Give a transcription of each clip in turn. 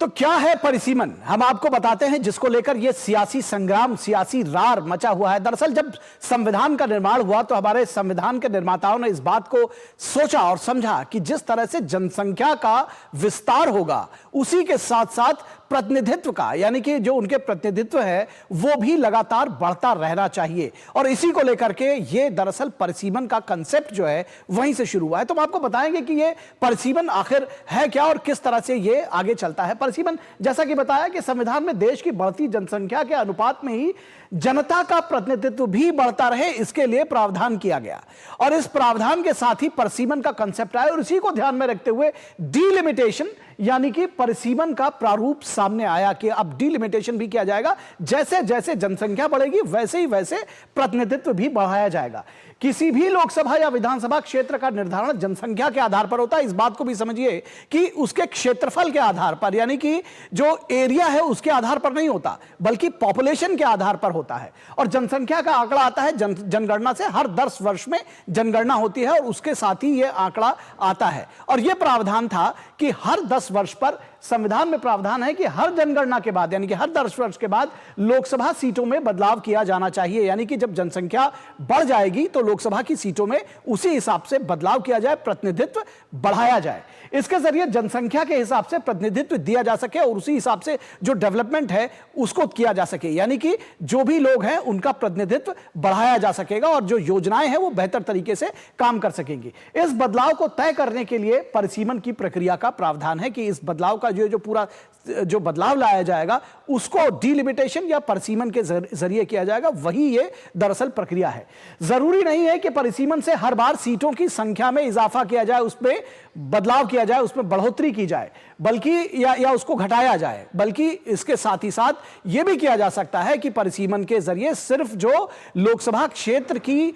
तो क्या है परिसीमन, हम आपको बताते हैं, जिसको लेकर यह सियासी संग्राम, सियासी रार मचा हुआ है। दरअसल जब संविधान का निर्माण हुआ तो हमारे संविधान के निर्माताओं ने इस बात को सोचा और समझा कि जिस तरह से जनसंख्या का विस्तार होगा उसी के साथ साथ प्रतिनिधित्व का, यानी कि जो उनके प्रतिनिधित्व है वो भी लगातार बढ़ता रहना चाहिए। और इसी को लेकर के ये दरअसल परिसीमन का कंसेप्ट जो है वहीं से शुरू हुआ है। तो हम आपको बताएंगे कि ये परिसीमन आखिर है क्या और किस तरह से ये आगे चलता है। परिसीमन, जैसा कि बताया कि संविधान में देश की बढ़ती जनसंख्या के अनुपात में ही जनता का प्रतिनिधित्व भी बढ़ता रहे, इसके लिए प्रावधान किया गया। और इस प्रावधान के साथ ही परिसीमन का कंसेप्ट आया और इसी को ध्यान में रखते हुए डीलिमिटेशन यानी कि परिसीमन का प्रारूप सामने आया कि अब डीलिमिटेशन भी किया जाएगा। जैसे जैसे जनसंख्या बढ़ेगी वैसे ही वैसे प्रतिनिधित्व भी बढ़ाया जाएगा। किसी भी लोकसभा या विधानसभा क्षेत्र का निर्धारण जनसंख्या के आधार पर होता है। इस बात को भी समझिए कि उसके क्षेत्रफल के आधार पर, यानी कि जो एरिया है उसके आधार पर नहीं होता, बल्कि पॉपुलेशन के आधार पर होता है। और जनसंख्या का आंकड़ा आता है जनगणना से। हर 10 वर्ष में जनगणना होती है और उसके साथ ही यह आंकड़ा आता है। और यह प्रावधान था कि हर 10 वर्ष पर, संविधान में प्रावधान है कि हर जनगणना के बाद, यानी कि हर 10 वर्ष के बाद लोकसभा सीटों में बदलाव किया जाना चाहिए। यानी कि जब जनसंख्या बढ़ जाएगी तो लोकसभा की सीटों में उसी हिसाब से बदलाव किया जाए, प्रतिनिधित्व बढ़ाया जाए। इसके जरिए जनसंख्या के हिसाब से प्रतिनिधित्व दिया जा सके और उसी हिसाब से जो डेवलपमेंट है उसको किया जा सके, यानी कि जो भी लोग हैं उनका प्रतिनिधित्व बढ़ाया जा सकेगा और जो योजनाएं हैं वो बेहतर तरीके से काम कर सकेंगी। इस बदलाव को तय करने के लिए परिसीमन की प्रक्रिया का प्रावधान है कि इस बदलाव का जो पूरा जो बदलाव लाया जाएगा उसको डीलिमिटेशन या परिसीमन के जरिए किया जाएगा। वही ये दरअसल प्रक्रिया है। जरूरी नहीं है कि परिसीमन से हर बार सीटों की संख्या में इजाफा किया जाए, उसमें बदलाव किया जाए, उसमें बढ़ोतरी की जाए, बल्कि या उसको घटाया जाए, बल्कि इसके साथ ही साथ यह भी किया जा सकता है कि परिसीमन के जरिए सिर्फ जो लोकसभा क्षेत्र की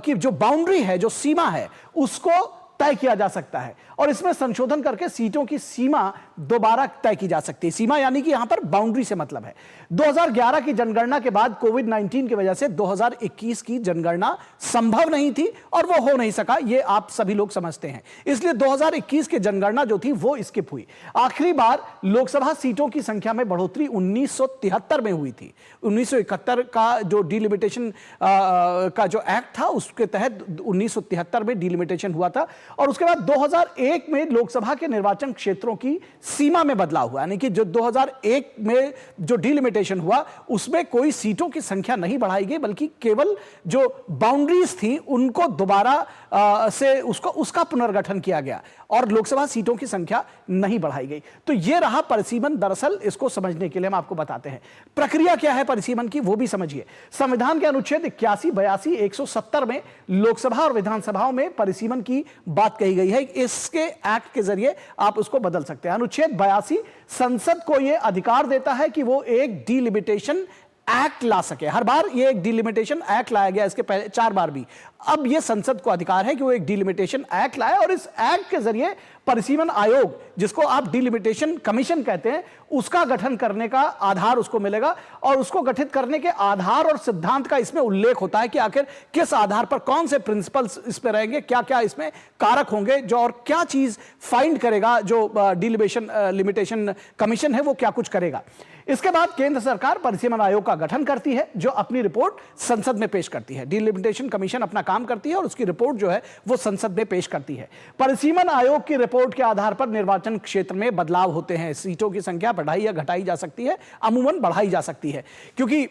जो बाउंड्री है, जो सीमा है, उसको तय किया जा सकता है। और इसमें संशोधन करके सीटों की सीमा दोबारा तय की जा सकती है। सीमा यानी कि यहां पर बाउंड्री से मतलब है। 2011 की जनगणना के बाद कोविड-19 की वजह से 2021 की जनगणना संभव नहीं थी और वो हो नहीं सका, ये आप सभी लोग समझते हैं। इसलिए 2021 की जनगणना जो थी वो स्किप हुई। आखिरी बार लोकसभा सीटों की संख्या में बढ़ोतरी 1973 में हुई थी। 1971 का जो डीलिमिटेशन का जो एक्ट था उसके तहत 1973 में डीलिमिटेशन हुआ था। और उसके बाद 2001 में लोकसभा के निर्वाचन क्षेत्रों की सीमा में बदलाव हुआ, यानी कि जो 2001 में जो डीलिमिटेशन हुआ उसमें कोई सीटों की संख्या नहीं बढ़ाई गई, बल्कि केवल जो बाउंड्रीज थी उनको दोबारा से उसका पुनर्गठन किया गया और लोकसभा सीटों की संख्या नहीं बढ़ाई गई। तो यह रहा परिसीमन। दरअसल इसको समझने के लिए हम आपको बताते हैं प्रक्रिया क्या है परिसीमन की, वो भी समझिए। संविधान के अनुच्छेद 81, 82, 170 में लोकसभा और विधानसभाओं में परिसीमन की बात कही गई है। इसके एक्ट के जरिए आप उसको बदल सकते हैं। अनुच्छेद 82 संसद को यह अधिकार देता है कि वो एक डीलिमिटेशन एक्ट ला सके। हर बार ये एक डीलिमिटेशन एक्ट लाया गया, इसके पहले 4 बार भी। अब ये संसद को अधिकार है कि वो एक डीलिमिटेशन एक्ट लाए और इस एक्ट के जरिए परिसीमन आयोग, जिसको आप डीलिमिटेशन कमीशन कहते हैं, उसका गठन करने का आधार उसको मिलेगा। और उसको गठित करने के आधार और सिद्धांत का इसमें उल्लेख होता है कि आखिर किस आधार पर, कौन से प्रिंसिपल्स इस पे रहेंगे, क्या क्या इसमें कारक होंगे जो, और क्या चीज फाइंड करेगा जो डीलिमिटेशन कमीशन है वो क्या कुछ करेगा। इसके बाद केंद्र सरकार परिसीमन आयोग का गठन करती है जो अपनी रिपोर्ट संसद में पेश करती है। डीलिमिटेशन कमीशन अपना काम करती है और उसकी रिपोर्ट जो है वो संसद में पेश करती है। परिसीमन आयोग की रिपोर्ट के आधार पर निर्वाचन क्षेत्र में बदलाव होते हैं। सीटों की संख्या बढ़ाई या घटाई जा सकती है, अमूमन बढ़ाई जा सकती है, क्योंकि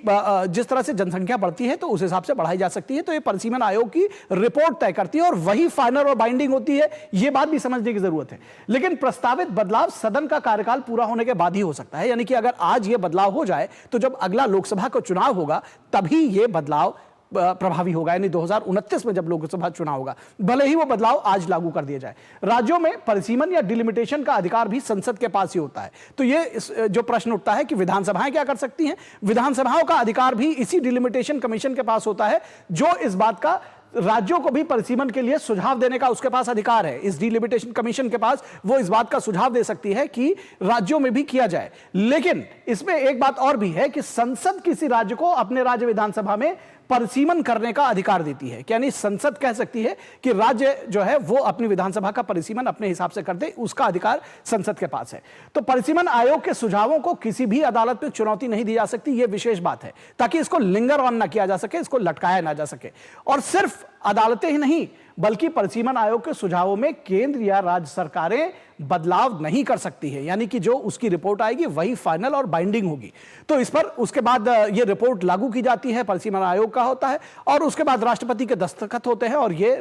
जिस तरह से जनसंख्या बढ़ती है तो उस हिसाब से बढ़ाई जा सकती है। तो ये परिसीमन आयोग की रिपोर्ट तय करती है और वही फाइनल और बाइंडिंग होती है। यह बात भी समझने की जरूरत है। लेकिन प्रस्तावित बदलाव सदन का कार्यकाल पूरा होने के बाद ही हो सकता है, यानी कि अगर आज ये बदलाव हो जाए तो जब अगला लोकसभा का चुनाव होगा तभी ये बदलाव प्रभावी होगा, यानी 2029 में जब लोकसभा चुनाव होगा, भले ही वो बदलाव आज लागू कर दिया जाए। राज्यों में परिसीमन या डिलिमिटेशन का अधिकार भी संसद के पास ही होता है। तो ये जो प्रश्न उठता है कि विधानसभाएं क्या कर सकती हैं, विधानसभाओं का अधिकार भी इसी डिलिमिटेशन कमीशन के पास होता है, जो इस बात का राज्यों को भी परिसीमन के लिए सुझाव देने का उसके पास अधिकार है। इस डिलिमिटेशन कमीशन के पास वो इस बात का सुझाव दे सकती है कि राज्यों में भी किया जाए। लेकिन इसमें एक बात और भी है कि संसद किसी राज्य को अपने राज्य विधानसभा में परिसीमन करने का अधिकार देती है, यानी संसद कह सकती है कि राज्य जो है वो अपनी विधानसभा का परिसीमन अपने हिसाब से कर दे, उसका अधिकार संसद के पास है। तो परिसीमन आयोग के सुझावों को किसी भी अदालत में चुनौती नहीं दी जा सकती, यह विशेष बात है, ताकि इसको लिंगर ऑन ना किया जा सके, इसको लटकाया ना जा सके। और सिर्फ अदालतें ही नहीं बल्कि परिसीमन आयोग के सुझावों में केंद्र या राज्य सरकारें बदलाव नहीं कर सकती है, यानी कि जो उसकी रिपोर्ट आएगी वही फाइनल और बाइंडिंग होगी। तो इस पर उसके बाद ये रिपोर्ट लागू की जाती है, परिसीमन आयोग का होता है और उसके बाद राष्ट्रपति के दस्तखत होते हैं और ये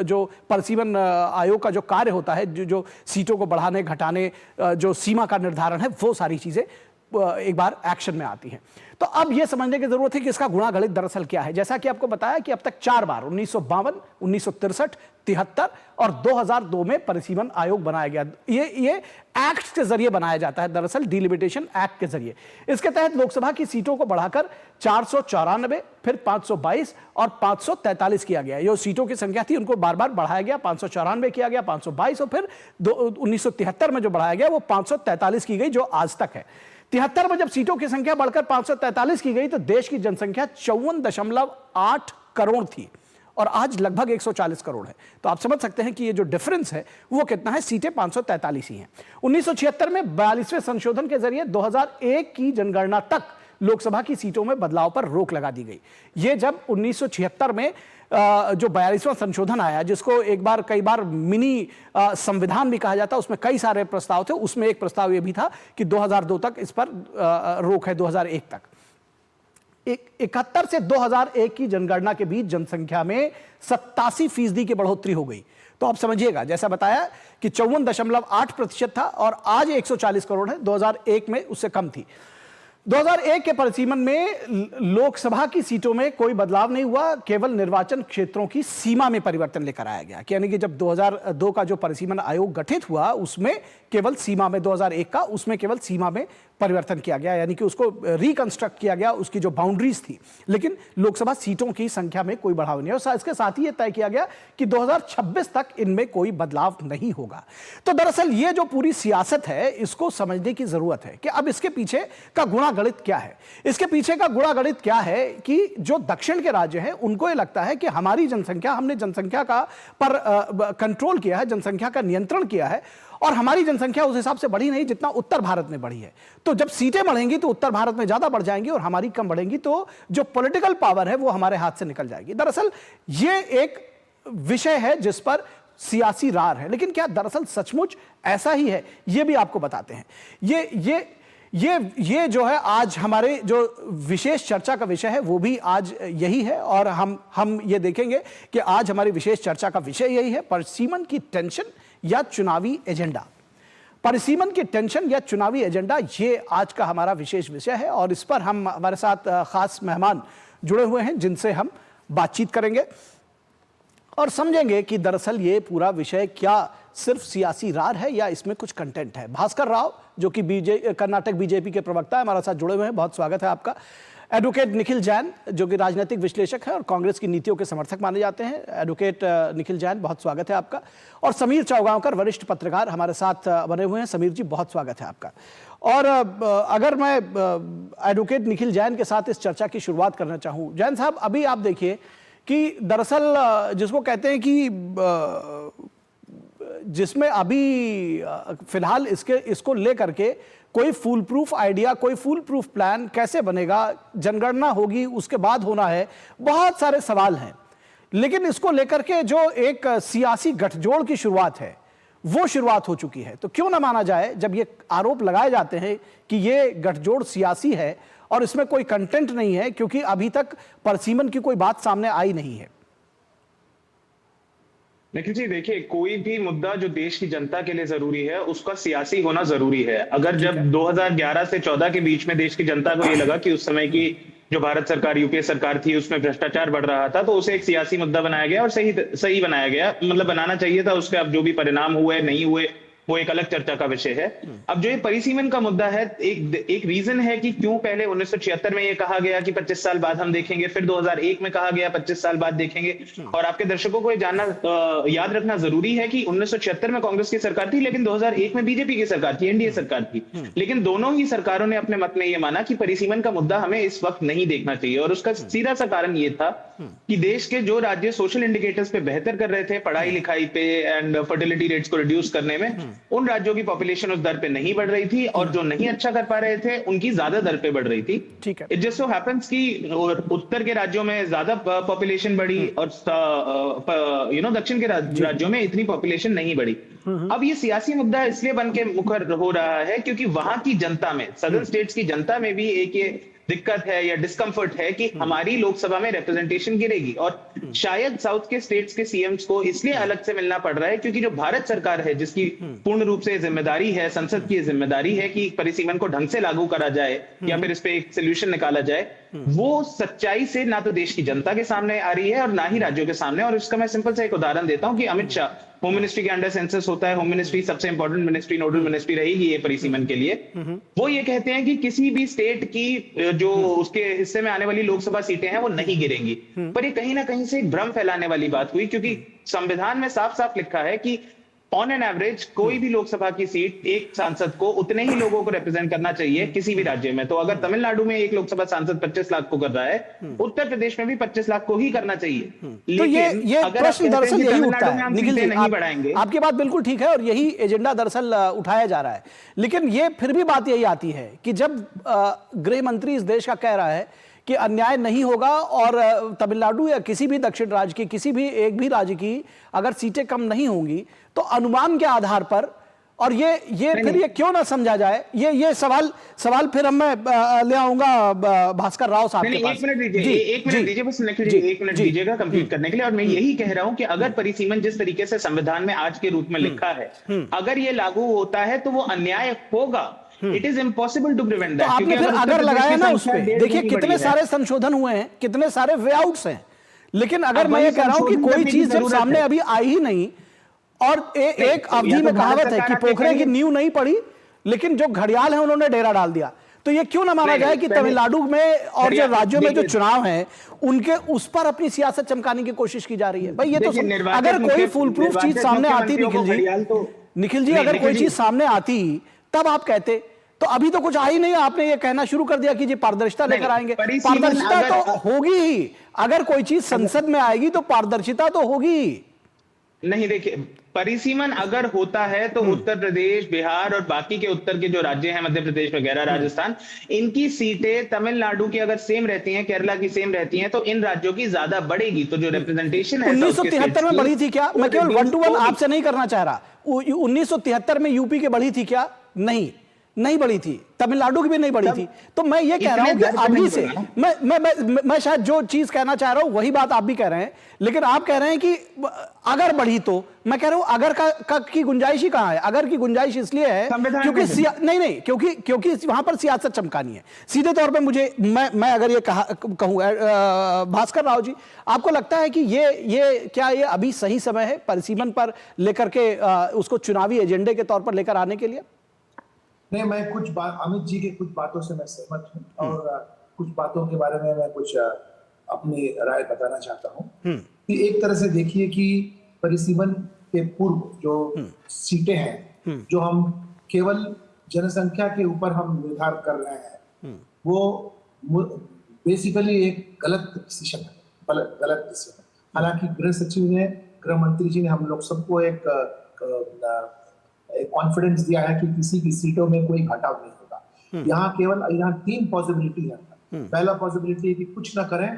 जो परिसीमन आयोग का जो कार्य होता है, जो सीटों को बढ़ाने घटाने, जो सीमा का निर्धारण है, वो सारी चीजें एक बार एक्शन में आती हैं। तो अब यह समझने की जरूरत है कि इसका गुणागणित दरअसल क्या है। जैसा कि आपको बताया कि अब तक 4 बार 1952, 1963, 73 और 2002 में परिसीमन आयोग बनाया गया। ये एक्ट के जरिए बनाया जाता है, दरअसल डिलिमिटेशन एक्ट के जरिए। इसके तहत लोकसभा की सीटों को बढ़ाकर 494, फिर 522 और 543 किया गया। जो सीटों की संख्या थी उनको बार बार बढ़ाया गया, 594 किया गया, 522 और फिर 1973 में जो बढ़ाया गया वो 543 की गई, जो आज तक है। 73 में जब सीटों की संख्या बढ़कर 543 की गई तो देश की जनसंख्या 54.8 करोड़ थी और आज लगभग 140 करोड़ है। तो आप समझ सकते हैं कि ये जो डिफरेंस है वो कितना है, सीटें 543 ही हैं। 1976 में 42वें संशोधन के जरिए 2001 की जनगणना तक लोकसभा की सीटों में बदलाव पर रोक लगा दी गई। ये जब 1976 में जो 42वां संशोधन आया, जिसको कई बार मिनी संविधान भी कहा जाता, उसमें कई सारे प्रस्ताव थे, उसमें एक प्रस्ताव यह भी था कि 2002 तक इस पर रोक है, 2001 तक। 71 से 2001 की जनगणना के बीच जनसंख्या में 87% की बढ़ोतरी हो गई। तो आप समझिएगा, जैसा बताया कि 54.8% था और आज 140 करोड़ है, 2001 में उससे कम थी। 2001 के परिसीमन में लोकसभा की सीटों में कोई बदलाव नहीं हुआ, केवल निर्वाचन क्षेत्रों की सीमा में परिवर्तन लेकर आया गया। यानी कि जब 2002 का जो परिसीमन आयोग गठित हुआ उसमें केवल सीमा में, 2001 का, उसमें केवल सीमा में परिवर्तन किया गया, यानी कि उसको रिकंस्ट्रक्ट किया गया, उसकी जो बाउंड्रीज थी। लेकिन लोकसभा सीटों की संख्या में कोई बढ़ाव नहीं, और इसके साथ ही यह तय किया गया कि 2026 तक इनमें कोई बदलाव नहीं होगा। तो दरअसल ये जो पूरी सियासत है इसको समझने की जरूरत है कि अब इसके पीछे का गुणागणित क्या है। इसके पीछे का गुणागणित क्या है कि जो दक्षिण के राज्य हैं उनको ये लगता है कि हमारी जनसंख्या, हमने जनसंख्या का पर कंट्रोल किया है, जनसंख्या का नियंत्रण किया है और हमारी जनसंख्या उस हिसाब से बढ़ी नहीं जितना उत्तर भारत में बढ़ी है। तो जब सीटें बढ़ेंगी तो उत्तर भारत में ज्यादा बढ़ जाएंगी और हमारी कम बढ़ेंगी, तो जो पॉलिटिकल पावर है वो हमारे हाथ से निकल जाएगी। दरअसल ये एक विषय है जिस पर सियासी रार है, लेकिन क्या दरअसल सचमुच ऐसा ही है, ये भी आपको बताते हैं। ये जो है आज हमारे जो विशेष चर्चा का विषय है वो भी आज यही है, और हम ये देखेंगे कि आज हमारी विशेष चर्चा का विषय यही है, परिसीमन की टेंशन या चुनावी एजेंडा। परिसीमन की टेंशन या चुनावी एजेंडा, ये आज का हमारा विशेष विषय है और इस पर हमारे साथ खास मेहमान जुड़े हुए हैं जिनसे हम बातचीत करेंगे और समझेंगे कि दरअसल ये पूरा विषय क्या सिर्फ सियासी रार है या इसमें कुछ कंटेंट है। भास्कर राव जो कि कर्नाटक बीजेपी के प्रवक्ता है, हमारे साथ जुड़े हुए हैं, बहुत स्वागत है आपका। एडवोकेट निखिल जैन जो कि राजनीतिक विश्लेषक है और कांग्रेस की नीतियों के समर्थक माने जाते हैं, एडवोकेट निखिल जैन, बहुत स्वागत है आपका। और समीर चौगांवकर, वरिष्ठ पत्रकार, हमारे साथ बने हुए हैं। समीर जी, बहुत स्वागत है आपका। और अगर मैं एडवोकेट निखिल जैन के साथ इस चर्चा की शुरुआत करना चाहूँ, जैन साहब, अभी आप देखिए कि दरअसल जिसको कहते हैं कि जिसमें अभी फिलहाल इसको लेकर के कोई फूल प्रूफ आइडिया, कोई फूल प्रूफ प्लान कैसे बनेगा, जनगणना होगी उसके बाद होना है, बहुत सारे सवाल हैं। लेकिन इसको लेकर के जो एक सियासी गठजोड़ की शुरुआत है वो शुरुआत हो चुकी है। तो क्यों ना माना जाए, जब ये आरोप लगाए जाते हैं कि ये गठजोड़ सियासी है और इसमें कोई कंटेंट नहीं है, क्योंकि अभी तक परिसीमन की कोई बात सामने आई नहीं है। निखिल जी, देखिए, कोई भी मुद्दा जो देश की जनता के लिए जरूरी है उसका सियासी होना जरूरी है। अगर जब 2011 से 14 के बीच में देश की जनता को ये लगा कि उस समय की जो भारत सरकार, यूपीए सरकार थी, उसमें भ्रष्टाचार बढ़ रहा था, तो उसे एक सियासी मुद्दा बनाया गया और सही बनाया गया, मतलब बनाना चाहिए था। उसके अब जो भी परिणाम हुए नहीं हुए वो एक अलग चर्चा का विषय है। अब जो ये परिसीमन का मुद्दा है, एक रीजन है कि क्यों पहले 1976 में ये कहा गया कि 25 साल बाद हम देखेंगे, फिर 2001 में कहा गया 25 साल बाद देखेंगे। और आपके दर्शकों को ये जानना याद रखना जरूरी है कि 1976 में कांग्रेस की सरकार थी, लेकिन 2001 में बीजेपी की सरकार थी, एनडीए सरकार थी। लेकिन दोनों ही सरकारों ने अपने मत में ये माना कि परिसीमन का मुद्दा हमें इस वक्त नहीं देखना चाहिए। और उसका सीधा सा कारण ये था कि देश के जो राज्य सोशल इंडिकेटर्स पे बेहतर कर रहे थे, पढ़ाई लिखाई पे एंड फर्टिलिटी रेट्स को रिड्यूस करने में, उन राज्यों की पॉपुलेशन उस दर पे नहीं बढ़ रही थी, और जो नहीं अच्छा कर पा रहे थे उनकी ज्यादा दर पे बढ़ रही थी। ठीक है। इट जस्ट सो हैपेंस कि उत्तर के राज्यों में ज्यादा पॉपुलेशन बढ़ी और दक्षिण के राज्यों में इतनी पॉपुलेशन नहीं बढ़ी। अब ये सियासी मुद्दा इसलिए बन के मुखर हो रहा है क्योंकि वहां की जनता में, सदर्न स्टेट्स की जनता में भी एक ये दिक्कत है या डिस्कम्फर्ट है कि हमारी लोकसभा में रिप्रेजेंटेशन गिरेगी। और शायद साउथ के स्टेट्स के सीएम्स को इसलिए अलग से मिलना पड़ रहा है क्योंकि जो भारत सरकार है, जिसकी पूर्ण रूप से जिम्मेदारी है, संसद की जिम्मेदारी है कि परिसीमन को ढंग से लागू करा जाए या फिर इस पे एक सोल्यूशन निकाला जाए, वो सच्चाई से ना तो देश की जनता के सामने आ रही है और ना ही राज्यों के सामने। और इसका मैं सिंपल सा एक उदाहरण देता हूं कि अमित शाह, होम मिनिस्ट्री के अंडर सेंसस होता है, होम मिनिस्ट्री सबसे इंपॉर्टेंट मिनिस्ट्री, नोडल मिनिस्ट्री रहेगी ये परिसीमन के लिए। वो ये कहते हैं कि किसी भी स्टेट की जो उसके हिस्से में आने वाली लोकसभा सीटें हैं वो नहीं गिरेंगी। पर ये कहीं ना कहीं से एक भ्रम फैलाने वाली बात हुई, क्योंकि संविधान में साफ साफ लिखा है कि ऑन एन एवरेज कोई भी लोकसभा की सीट एक सांसद को उतने ही लोगों को रिप्रेजेंट करना चाहिए किसी भी राज्य में। तो अगर तमिलनाडु में एक लोकसभा सांसद 25 लाख को कर रहा है, उत्तर प्रदेश में भी 25 लाख को ही करना चाहिए। तो ये प्रश्न दरअसल यही उठता है निखिल जी, नहीं बढ़ाएंगे। आपकी बात बिल्कुल ठीक है और यही एजेंडा दरअसल उठाया जा रहा है। लेकिन ये फिर भी बात यही आती है कि जब गृह मंत्री इस देश का कह रहा है कि अन्याय नहीं होगा और तमिलनाडु या किसी भी दक्षिण राज्य की, किसी भी एक भी राज्य की अगर सीटें कम नहीं होंगी तो अनुमान के आधार पर, और ये फिर ये क्यों ना समझा जाए, ये सवाल फिर मैं ले आऊंगा भास्कर राव साहब के पास। एक मिनट दीजिए बस निखिल जी, एक मिनट दीजिएगा कंप्लीट करने के लिए। और मैं यही कह रहा हूं कि अगर परिसीमन जिस तरीके से संविधान में आज के रूप में लिखा है, अगर ये लागू होता है तो वो अन्याय होगा। It is impossible to prevent that. आपने फिर अगर लगाया ना उस पे, देखिए कितने सारे संशोधन हुए हैं, कितने सारे वे आउट्स हैं। लेकिन अगर मैं ये कह रहा हूं कि कोई चीज जब सामने अभी आई ही नहीं, और एक अवधि में कहावत है कि पोखरे की नींव नहीं पड़ी लेकिन जो घड़ियाल है उन्होंने डेरा डाल दिया, तो ये क्यों ना माना जाए कि तमिलनाडु में और जो राज्यों में जो चुनाव हैं उनके उस पर अपनी सियासत चमकाने की कोशिश की जा रही है। भाई ये तो अगर कोई फुल प्रूफ चीज सामने आती निखिल जी अगर कोई चीज सामने आती तब आप कहते, तो अभी तो कुछ आ ही नहीं, आपने ये कहना शुरू कर दिया कि जी पारदर्शिता लेकर आएंगे। पारदर्शिता तो होगी ही, अगर कोई चीज संसद में आएगी तो पारदर्शिता तो होगी। नहीं, देखिए परिसीमन अगर होता है तो उत्तर प्रदेश, बिहार और बाकी के उत्तर के जो राज्य हैं, मध्य प्रदेश वगैरह, राजस्थान, इनकी सीटें तमिलनाडु की अगर सेम रहती हैं, केरला की सेम रहती हैं, तो इन राज्यों की ज्यादा बढ़ेगी। तो जो रिप्रेजेंटेशन है 1973 में बढ़ी थी क्या? मैं केवल 1 to 1 आपसे नहीं करना चाह रहा। 1973 में यूपी के बढ़ी थी क्या? नहीं बढ़ी थी, तमिलनाडु की भी नहीं बढ़ी थी। तो मैं ये कह रहा हूं कि अभी से मैं शायद जो चीज कहना चाह रहा हूं वही बात आप भी कह रहे हैं, लेकिन आप कह रहे हैं कि अगर बढ़ी तो, मैं कह रहा हूं अगर की गुंजाइश ही कहां है? अगर की गुंजाइश इसलिए है क्योंकि नहीं क्योंकि वहां पर सियासत चमकानी है। सीधे तौर पर मुझे मैं अगर ये कहूं भास्कर राव जी, आपको लगता है कि ये क्या ये अभी सही समय है परिसीमन पर लेकर के उसको चुनावी एजेंडे के तौर पर लेकर आने के लिए? नहीं, मैं कुछ बात अमित जी की कुछ बातों से मैं सहमत हूँ और कुछ बातों के बारे में मैं कुछ अपनी राय बताना चाहता हूँ कि एक तरह से देखिए कि परिसीमन के पूर्व जो सीटें हैं जो हम केवल जनसंख्या के ऊपर हम निर्धार कर रहे हैं, वो बेसिकली एक गलत डिसीजन है, गलत डिसीजन। हालांकि गृह सचिव ने, गृह मंत्री जी ने हम लोग सबको एक कॉन्फिडेंस दिया है कि किसी की सीटों में कोई घटाव नहीं होगा। यहाँ 3 पॉसिबिलिटी है। पहला पॉसिबिलिटी है कि कुछ ना करें,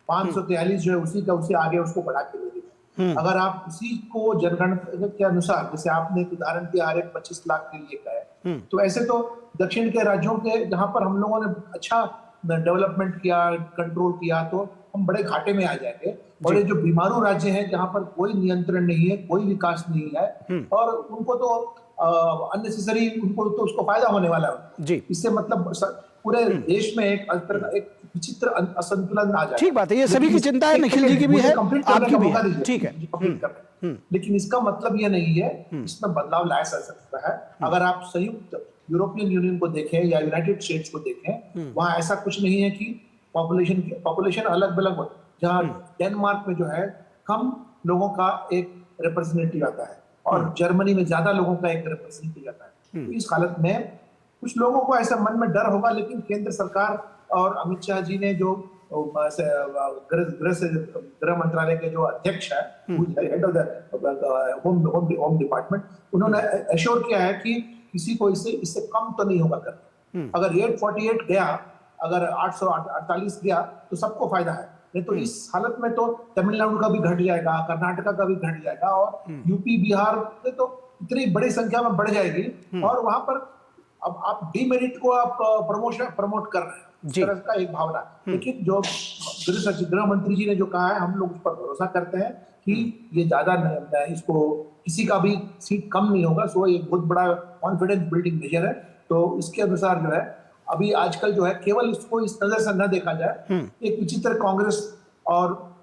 543 जो है उसी का उसे आगे उसको बढ़ा के दे दें। अगर आप उसी को जनगणना के अनुसार, जैसे आपने एक उदाहरण दिया हर एक 25 लाख के लिए का है, तो ऐसे तो दक्षिण के राज्यों के जहां पर हम लोगों ने अच्छा डेवलपमेंट किया, कंट्रोल किया, तो हम बड़े घाटे में आ जाएंगे। और ये जो बीमारू राज्य हैं जहां पर कोई नियंत्रण नहीं है, कोई विकास नहीं है, और उनको तो अननेसेसरी उनको तो उसको फायदा होने वाला है जी। इससे मतलब पूरे देश में एक विचित्र असंतुलन आ जाए। ठीक बात है, ये सभी की चिंता है, निखिल जी की भी है, आपकी भी है। ठीक है, लेकिन इसका मतलब ये नहीं है इसमें बदलाव लाया जा सकता है। अगर आप संयुक्त यूरोपियन यूनियन को देखें या यूनाइटेड स्टेट्स को देखें, वहां ऐसा कुछ नहीं है कि पॉपुलेशन अलग अलग, जहाँ डेनमार्क में जो है कम लोगों का एक रिप्रेजेंटेटिव आता है और जर्मनी में ज्यादा लोगों का एक रिप्रेजेंटेटिव आता है। तो इस हालत में कुछ लोगों को ऐसा मन में डर होगा, लेकिन केंद्र सरकार और अमित शाह जी ने जो गृह मंत्रालय के जो अध्यक्ष है, head of the home department, उन्होंने एश्योर किया है कि किसी को इससे कम तो नहीं होगा करके। अगर 848 गया, अगर 848 गया तो सबको फायदा है। नहीं तो इस हालत में तो तमिलनाडु का भी घट जाएगा, कर्नाटका का भी घट जाएगा और यूपी बिहार में तो इतनी बड़ी संख्या में बढ़ जाएगी और वहां पर अब आप डीमेरिट को आप प्रमोट कर रहे हैं, इस तरह का एक भावना। लेकिन जो गृह मंत्री जी ने जो कहा है, हम लोग उस पर भरोसा करते हैं कि ये ज्यादा इसको किसी का भी सीट कम नहीं होगा। सो ये बहुत बड़ा कॉन्फिडेंस बिल्डिंग मेजर है। तो इसके अनुसार जो है अभी आजकल जो है केवल इसको इस नजर से न देखा जाए, एक विचित्र कांग्रेस और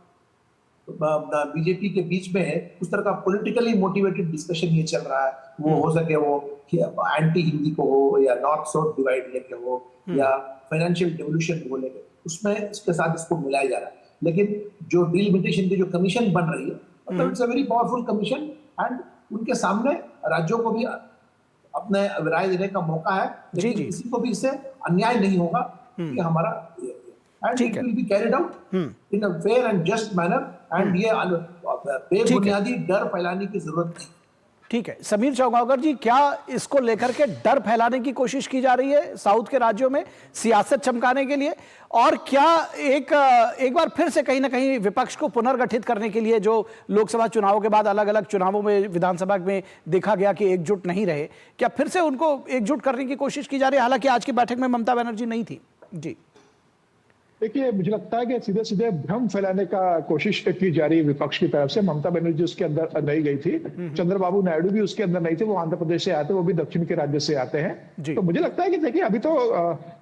बीजेपी के बीच में है उस तरह का पॉलिटिकली मोटिवेटेड डिस्कशन ये चल रहा है। वो हो सके वो एंटी हिंदी को हो या नॉर्थ साउथ डिवाइड लेके हो या फाइनेंशियल डिवोल्यूशन को लेके, उसमें इसके साथ इसको मिलाया जा रहा है। लेकिन जो डिलिमिटेशन की जो कमीशन बन रही है, मतलब it's a very powerful commission and उनके सामने राज्यों को भी अपने राय देने का मौका है। लेकिन किसी को भी इससे अन्याय नहीं होगा कि हमारा and it will be carried out in a fair and just manner and ये बेबुनियादी डर फैलाने की जरूरत नहीं। ठीक है समीर चौगांवकर जी, क्या इसको लेकर के डर फैलाने की कोशिश की जा रही है साउथ के राज्यों में सियासत चमकाने के लिए, और क्या एक बार फिर से कहीं ना कहीं विपक्ष को पुनर्गठित करने के लिए, जो लोकसभा चुनावों के बाद अलग अलग चुनावों में विधानसभा में देखा गया कि एकजुट नहीं रहे, क्या फिर से उनको एकजुट करने की कोशिश की जा रही है? हालांकि आज की बैठक में ममता बनर्जी नहीं थी। जी देखिए, मुझे लगता है कि सीधे सीधे भ्रम फैलाने का कोशिश की जा रही है विपक्ष की तरफ से। ममता बनर्जी उसके अंदर नहीं गई थी, चंद्रबाबु नायडू भी उसके अंदर नहीं थे, वो आंध्र प्रदेश से आते, वो भी दक्षिण के राज्य से आते हैं। तो मुझे लगता है कि देखिए अभी तो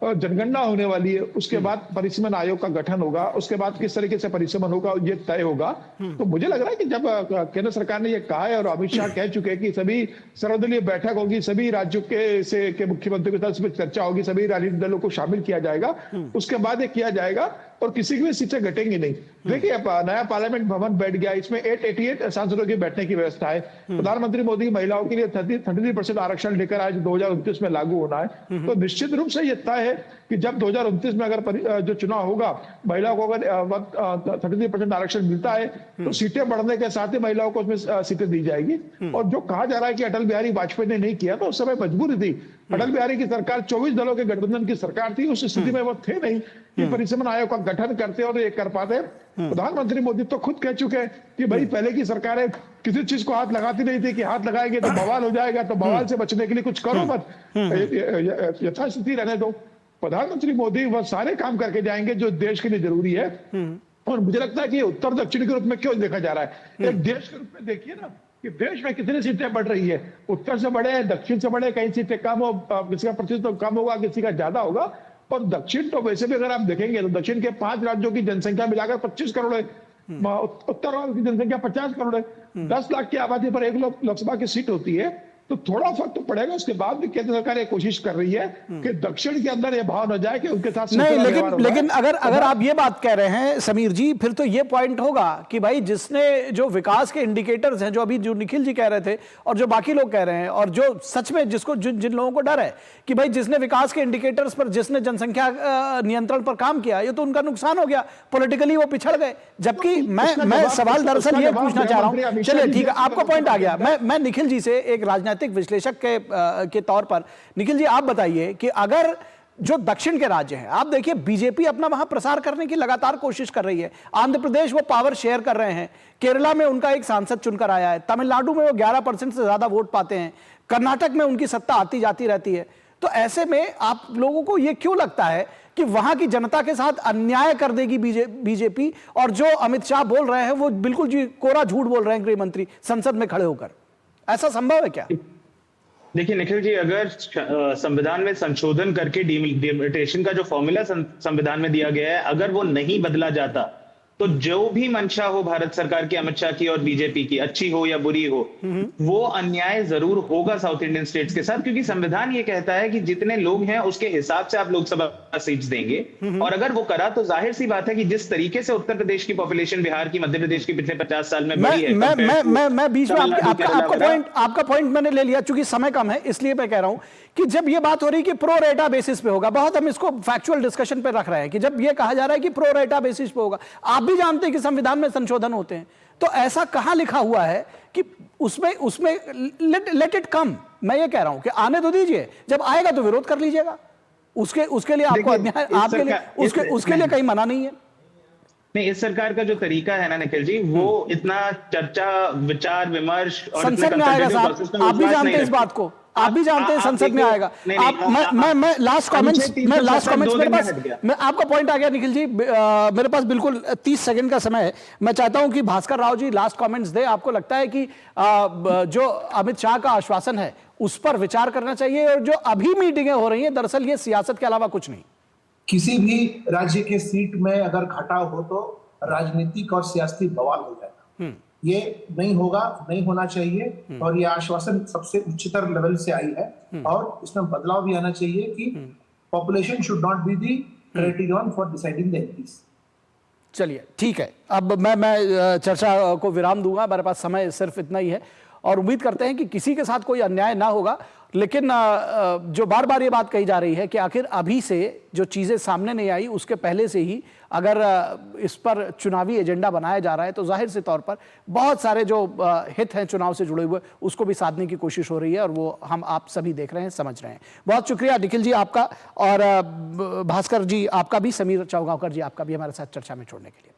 जनगणना होने वाली है, उसके बाद परिसीमन आयोग का गठन होगा, उसके बाद किस तरीके से परिसीमन होगा ये तय होगा। तो मुझे लग रहा है कि जब केंद्र सरकार ने ये कहा है और अमित शाह कह चुके हैं कि सभी सर्वदलीय बैठक होगी, सभी राज्यों के मुख्यमंत्रियों के साथ इसमें चर्चा होगी, सभी राजनीतिक दलों को शामिल किया जाएगा, उसके बाद ये किया जाएगा और किसी की भी सीटें घटेंगी नहीं। देखिए नया पार्लियामेंट भवन बैठ गया, इसमें 888 सांसदों के बैठने की व्यवस्था है। प्रधानमंत्री मोदी महिलाओं के लिए 33% आरक्षण लेकर आज 2029 में लागू होना है। तो निश्चित रूप से ये तय है कि जब 2029 में अगर जो चुनाव होगा, महिलाओं को अगर 33% आरक्षण मिलता है तो सीटें बढ़ने के साथ ही महिलाओं को उसमें सीटें दी जाएगी। और जो कहा जा रहा है कि अटल बिहारी वाजपेयी ने नहीं किया, तो उस समय मजबूरी थी। अटल बिहारी की सरकार 24 दलों के गठबंधन की सरकार थी, उस स्थिति में वो थे नहीं कि परिसीमन आयोग का गठन करते और ये कर पाते। प्रधानमंत्री मोदी तो खुद कह चुके हैं कि भाई पहले की सरकारें किसी चीज को हाथ लगाती नहीं थी कि हाथ लगाएंगे तो बवाल हो जाएगा, तो बवाल से बचने के लिए कुछ करो मत, यथास्थिति रहने दो। प्रधानमंत्री मोदी वह सारे काम करके जाएंगे जो देश के लिए जरूरी है। और मुझे लगता है कि उत्तर दक्षिण के रूप में क्यों देखा जा रहा है, एक देश के रूप में देखिए ना कि देश में कितनी सीटें बढ़ रही है, उत्तर से बढ़े, दक्षिण से बढ़े, कहीं सीटें कम हो, किसी का प्रतिशत कम होगा, किसी का ज्यादा होगा। और दक्षिण तो वैसे भी अगर आप देखेंगे तो दक्षिण के 5 राज्यों की जनसंख्या मिलाकर 25 करोड़ है, उत्तर की जनसंख्या 50 करोड़ है, 10 लाख की आबादी पर एक लोकसभा की सीट होती है, तो थोड़ा फर्क तो पड़ेगा। उसके बाद भी केंद्र सरकार ये कोशिश कर रही है कि दक्षिण के अंदर ये भाव न जाए कि उनके साथ नहीं, लेकिन अगर आप ये बात कह रहे हैं समीर जी, फिर तो ये पॉइंट होगा कि भाई जिसने जो विकास के इंडिकेटर्स हैं, जो अभी जो निखिल जी कह रहे थे और जो बाकी लोग कह रहे हैं, और जो सच में जिसको जिन लोगों को डर है कि भाई जिसने विकास के इंडिकेटर्स पर, जिसने जनसंख्या नियंत्रण पर काम किया, ये तो उनका नुकसान हो गया, पॉलिटिकली वो पिछड़ गए। जबकि मैं सवाल दरअसल ये पूछना चाह रहा हूं, चलिए ठीक है, आपको पॉइंट आ गया। मैं निखिल जी से एक राजनीतिक विश्लेषक के तौर पर, निखिल जी आप बताइए कि अगर जो दक्षिण के राज्य हैं, आप देखिए बीजेपी अपना वहां प्रसार करने की लगातार कोशिश कर रही है, आंध्र प्रदेश वो पावर शेयर कर रहे हैं, केरला में उनका एक सांसद चुनकर आया है, तमिलनाडु में वो 11% से ज्यादा वोट पाते हैं, कर्नाटक में उनकी सत्ता आती जाती रहती है। तो ऐसे में आप लोगों को यह क्यों लगता है कि वहां की जनता के साथ अन्याय कर देगी बीजेपी, और जो अमित शाह बोल रहे हैं वो बिल्कुल जी कोरा झूठ बोल रहे हैं गृह मंत्री संसद में खड़े होकर? ऐसा संभव है क्या? देखिए निखिल जी, अगर संविधान में संशोधन करके डिलिमिटेशन का जो फॉर्मूला संविधान में दिया गया है, अगर वो नहीं बदला जाता तो जो भी मंशा हो भारत सरकार की, अमित शाह की और बीजेपी की, अच्छी हो या बुरी हो, वो अन्याय जरूर होगा साउथ इंडियन स्टेट्स के साथ, क्योंकि संविधान ये कहता है कि जितने लोग हैं उसके हिसाब से आप लोकसभा सीट्स देंगे। और अगर वो करा तो जाहिर सी बात है कि जिस तरीके से उत्तर प्रदेश की पॉपुलेशन बिहार की मध्य प्रदेश की पिछले 50 साल में बढ़ी है, मैं बीच में आपका पॉइंट मैंने ले लिया, चूंकि समय कम है इसलिए मैं कह रहा हूं कि जब ये बात हो रही कि प्रो रेटा बेसिस पे होगा, बहुत हम इसको फैक्चुअल डिस्कशन पे रख रहे हैं कि जब ये कहा जा रहा है कि प्रो रेटा बेसिस पे होगा, आप भी जानते हैं कि संविधान में संशोधन होते हैं, तो ऐसा कहां लिखा हुआ है कि उसमें लेट इट कम। मैं ये कह रहा हूं कि आने तो दीजिए, जब आएगा तो विरोध कर लीजिएगा, उसके लिए आपको अन्याय, आपके लिए उसके लिए कहीं मना नहीं है। नहीं, इस सरकार का जो तरीका है ना निखिल जी, वो इतना चर्चा, विचार विमर्श और संसद में आएगा साहब, आप भी जानते हैं इस बात को, आप भी जानते हैं संसद में आएगा। मैं लास्ट कमेंट्स मेरे पास, मैं आपका पॉइंट आ गया निखिल जी, मेरे पास बिल्कुल 30 सेकंड का समय है। मैं चाहता हूं कि भास्कर राव जी लास्ट कमेंट्स दे। आपको लगता है कि जो अमित शाह का आश्वासन है उस पर विचार करना चाहिए, और जो अभी मीटिंगें हो रही हैं दरअसल ये सियासत के अलावा कुछ नहीं? किसी भी राज्य के सीट में अगर घटाव हो तो राजनीतिक और सियासी बवाल हो जाएगा। ये नहीं होगा, नहीं होना चाहिए, और ये आश्वासन सबसे उच्चतर लेवल से आई है, और इसमें बदलाव भी आना चाहिए कि population should not be the criterion for deciding the MPs. चलिए ठीक है, अब मैं चर्चा को विराम दूंगा, मेरे पास समय सिर्फ इतना ही है, और उम्मीद करते हैं कि किसी के साथ कोई अन्याय ना होगा। लेकिन जो बार बार ये बात कही जा रही है कि आखिर अभी से जो चीज़ें सामने नहीं आई उसके पहले से ही अगर इस पर चुनावी एजेंडा बनाया जा रहा है, तो जाहिर से तौर पर बहुत सारे जो हित हैं चुनाव से जुड़े हुए उसको भी साधने की कोशिश हो रही है, और वो हम आप सभी देख रहे हैं, समझ रहे हैं। बहुत शुक्रिया निखिल जी आपका, और भास्कर जी आपका भी, समीर चौगांवकर जी आपका भी हमारे साथ चर्चा में छोड़ने के लिए।